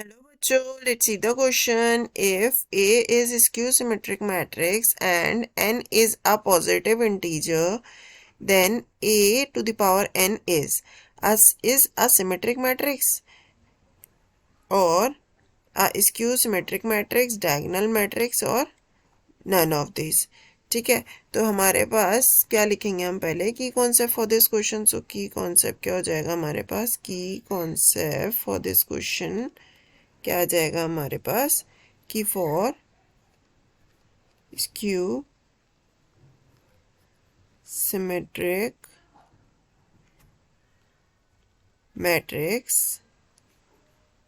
Hello बच्चों, let's see the question. If A is skew symmetric matrix and n is a positive integer, then A to the power n is a symmetric matrix or a skew symmetric matrix, diagonal matrix or none of these. ठीक है, तो हमारे पास क्या लिखेंगे हम पहले की कॉन्सेप्ट फॉर दिस क्वेश्चन. सो की कॉन्सेप्ट क्या हो जाएगा हमारे पास? की कॉन्सेप्ट फॉर दिस क्वेश्चन क्या आ जाएगा हमारे पास कि for skew symmetric matrix,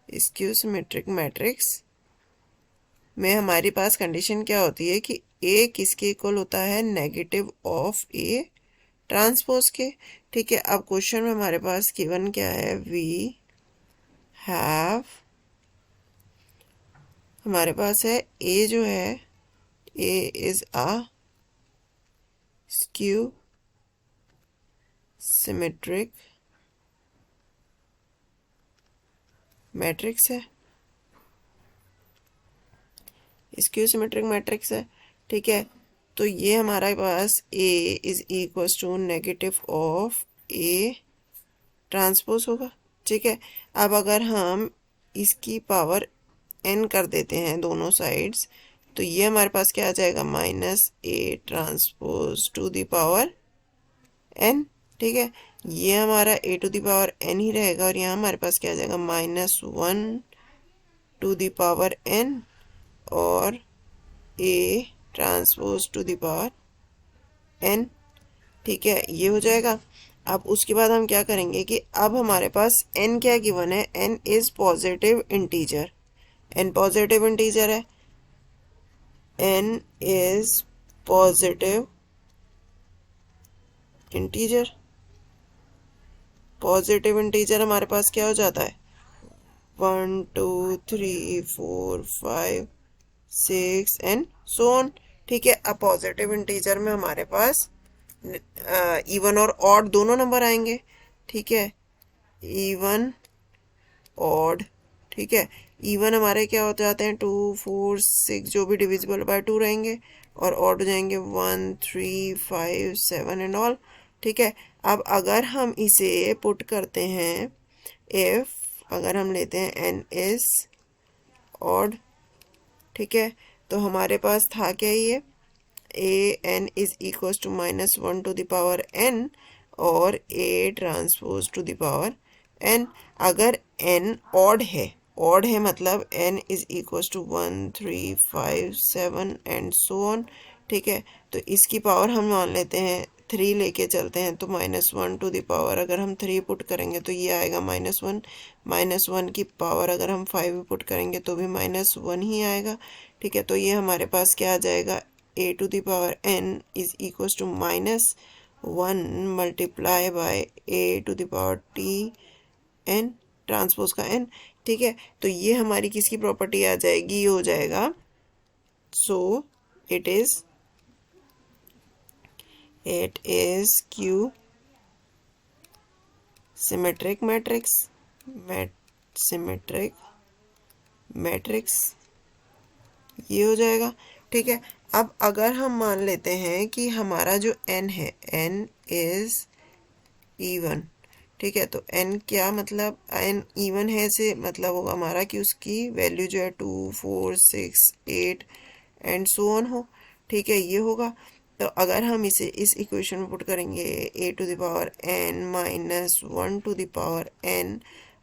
skew symmetric matrix में हमारे पास कंडीशन क्या होती है कि ए किसके इक्वल होता है? नेगेटिव ऑफ ए ट्रांसपोज के. ठीक है, अब क्वेश्चन में हमारे पास गिवन क्या है? वी हैव, हमारे पास है ए जो है A is a skew symmetric matrix है, स्क्यू सिमेट्रिक मैट्रिक्स है. ठीक है, तो ये हमारे पास A is equal to negative of A transpose होगा. ठीक है, अब अगर हम इसकी पावर n कर देते हैं दोनों साइड्स, तो ये हमारे पास क्या आ जाएगा? Minus A transpose to the power n. ठीक है, ये हमारा A to the power n ही रहेगा और यहाँ हमारे पास क्या आ जाएगा? -1 टू द पावर n और A transpose to the power n. ठीक है, ये हो जाएगा. अब उसके बाद हम क्या करेंगे कि अब हमारे पास n क्या गिवन है? n is positive integer, n positive integer है, n is positive integer. Positive integer हमारे पास क्या हो जाता है? 1 2 3 4 5 6 एंड सो ऑन. ठीक है, अब पॉजिटिव इंटीजर में हमारे पास इवन और ऑड दोनों नंबर आएंगे. ठीक है, इवन ऑड. ठीक है, इवन हमारे क्या हो जाते हैं? 2 4 6 जो भी डिविजिबल बाय 2 रहेंगे और ऑड हो जाएंगे 1 3 5 7 एंड ऑल. ठीक है, अब अगर हम इसे पुट करते हैं, इफ अगर हम लेते हैं एन इज ऑड, ठीक है, तो हमारे पास था क्या? ये A n is equal to -1 to the power n और A transpose to the power n. अगर n ऑड है मतलब n is equal to 1 3 5 7 and so on. ठीक है, तो इसकी पावर हम मान लेते हैं 3 लेके चलते हैं, तो -1 टू द पावर अगर हम 3 पुट करेंगे तो ये आएगा -1. -1 की पावर अगर हम 5 पुट करेंगे तो भी -1 ही आएगा. ठीक है, तो ये हमारे पास क्या आ जाएगा? A to the power n is equal to -1 multiply by A to the power t n transpose का n. ठीक है, तो ये हमारी किसकी प्रॉपर्टी आ जाएगी? ये हो जाएगा, so it is Q symmetric matrix, symmetric matrix, ये हो जाएगा. ठीक है, अब अगर हम मान लेते हैं कि हमारा जो n है n इज इवन. ठीक है, तो n क्या मतलब? n इवन है से मतलब होगा हमारा कि उसकी वैल्यू जो है 2 4 6 8 एंड सो ऑन हो. ठीक है, ये होगा. तो अगर हम इसे इस इक्वेशन में पुट करेंगे A to the power n -1 to the power n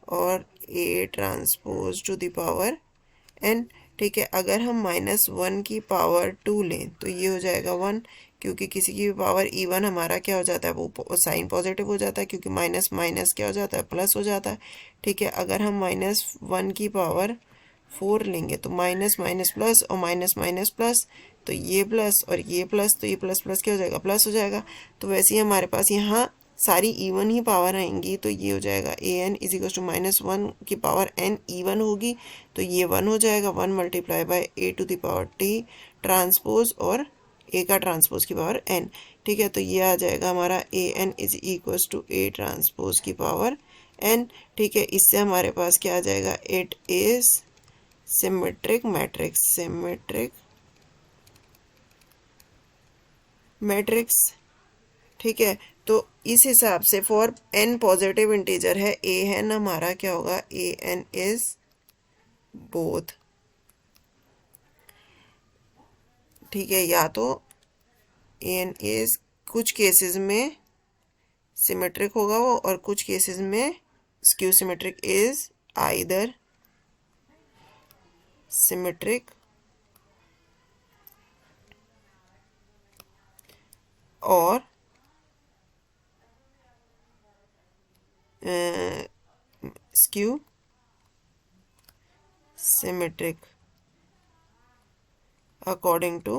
और A transpose to the power n. ठीक है, अगर हम -1 की पावर 2 लें तो ये हो जाएगा 1, क्योंकि किसी की भी पावर इवन हमारा क्या हो जाता है? वो साइन पॉजिटिव हो जाता है, क्योंकि माइनस माइनस क्या हो जाता है? प्लस हो जाता है. ठीक है, अगर हम -1 की पावर 4 लेंगे तो माइनस माइनस प्लस और माइनस माइनस प्लस, तो ये प्लस और ये प्लस, तो ये प्लस प्लस क्या हो जाएगा? प्लस हो जाएगा. तो वैसे ही हमारे पास यहाँ सारी इवन ही पावर आएंगी, तो ये हो जाएगा ए एन इज इक्वल टू -1 की पावर n इवन होगी, तो ये 1 हो जाएगा. 1 multiply by A to the power t transpose और ए का ट्रांसपोज की पावर n. ठीक है, तो ये आ जाएगा हमारा A n is equal to A transpose की पावर एन, ठीक है। इससे हमारे पास क्या आ जाएगा, it is symmetric matrix, symmetric matrix, ठीक है। तो इस हिसाब से फॉर एन पॉजिटिव इंटीजर है, ए एन हमारा क्या होगा, ए एन इज बोथ, ठीक है। या तो ए एन इज कुछ केसेस में सिमेट्रिक होगा वो, और कुछ केसेस में skew symmetric, is either symmetric और skew symmetric according to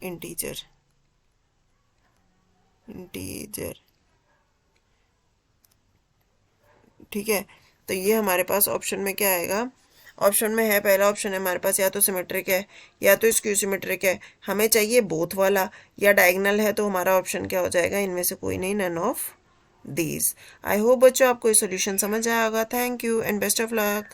integer, ठीक है। तो ये हमारे पास ऑप्शन में क्या आएगा, ऑप्शन में है, पहला ऑप्शन है हमारे पास, या तो सिमेट्रिक है या तो स्क्यू सिमेट्रिक है। हमें चाहिए बोथ वाला, या डायगोनल है, तो हमारा ऑप्शन क्या हो जाएगा, इनमें से कोई नहीं, none of these. I hope बच्चों आपको ये सोल्यूशन समझ आया होगा। Thank you and best of luck.